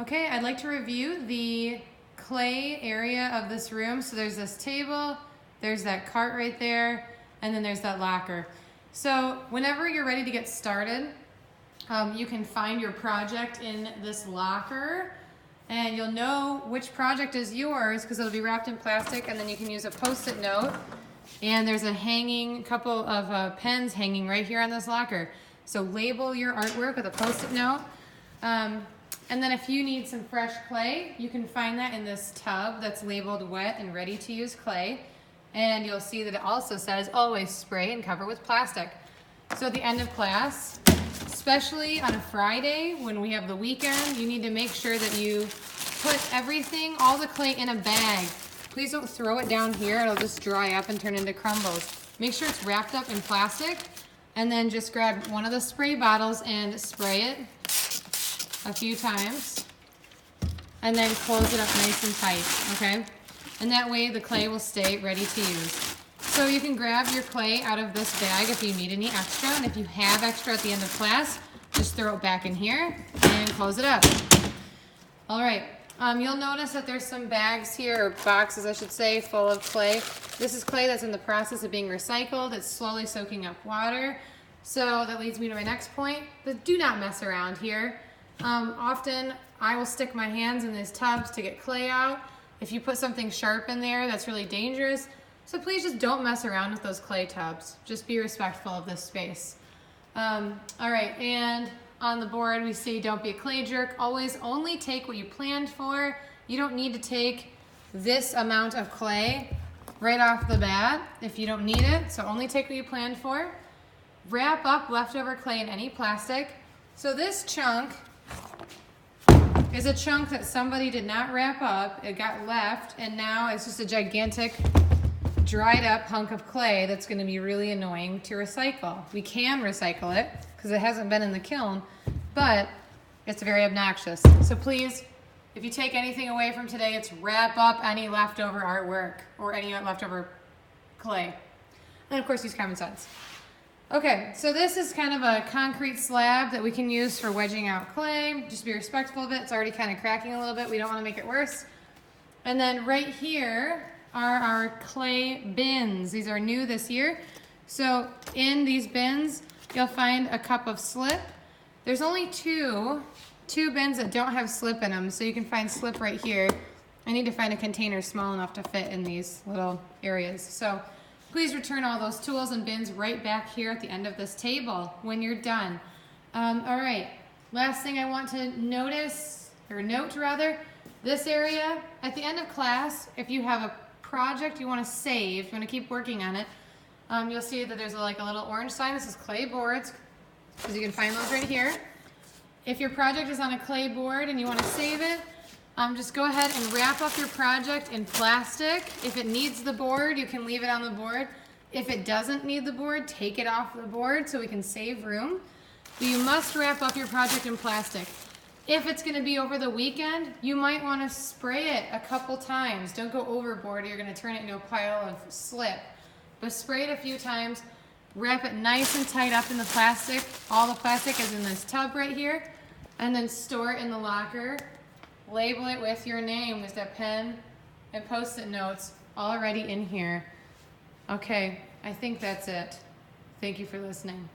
Okay, I'd like to review the clay area of this room. So there's this table, there's that cart right there, and then there's that locker. So whenever you're ready to get started, you can find your project in this locker, and you'll know which project is yours because it'll be wrapped in plastic, and then you can use a Post-it note. And there's a couple of pens hanging right here on this locker. So label your artwork with a Post-it note. And then if you need some fresh clay, you can find that in this tub that's labeled wet and ready to use clay. And you'll see that it also says always spray and cover with plastic. So at the end of class, especially on a Friday when we have the weekend, you need to make sure that you put everything, all the clay, in a bag. Please don't throw it down here. It'll just dry up and turn into crumbles. Make sure it's wrapped up in plastic, and then just grab one of the spray bottles and spray it a few times, and then close it up nice and tight, okay? And that way the clay will stay ready to use. So you can grab your clay out of this bag if you need any extra, and if you have extra at the end of class, just throw it back in here and close it up. All right, you'll notice that there's some bags here, or boxes I should say, full of clay. This is clay that's in the process of being recycled. It's slowly soaking up water. So that leads me to my next point, but do not mess around here. Often I will stick my hands in these tubs to get clay out. If you put something sharp in there, that's really dangerous. So please just don't mess around with those clay tubs. Just be respectful of this space. All right, and on the board we see don't be a clay jerk. Always only take what you planned for. You don't need to take this amount of clay right off the bat if you don't need it. So only take what you planned for. Wrap up leftover clay in any plastic. So this chunk is a chunk that somebody did not wrap up. It got left, and now it's just a gigantic dried up hunk of clay that's going to be really annoying to recycle. We can recycle it because it hasn't been in the kiln, but it's very obnoxious. So please, if you take anything away from today, it's wrap up any leftover artwork or any leftover clay. And of course, use common sense. Okay, so this is kind of a concrete slab that we can use for wedging out clay. Just be respectful of it. It's already kind of cracking a little bit. We don't want to make it worse. And then right here are our clay bins. These are new this year. So in these bins, you'll find a cup of slip. There's only two bins that don't have slip in them, so you can find slip right here. I need to find a container small enough to fit in these little areas. So please return all those tools and bins right back here at the end of this table when you're done. All right, last thing I want to note, this area, at the end of class, if you have a project you want to save, you want to keep working on it, you'll see that there's like a little orange sign. This is clay boards, because you can find those right here. If your project is on a clay board and you want to save it, just go ahead and wrap up your project in plastic. If it needs the board, you can leave it on the board. If it doesn't need the board, take it off the board so we can save room. But you must wrap up your project in plastic. If it's going to be over the weekend, you might want to spray it a couple times. Don't go overboard or you're going to turn it into a pile of slip. But spray it a few times. Wrap it nice and tight up in the plastic. All the plastic is in this tub right here. And then store it in the locker. Label it with your name. There's that pen and Post-it notes already in here. Okay, I think that's it. Thank you for listening.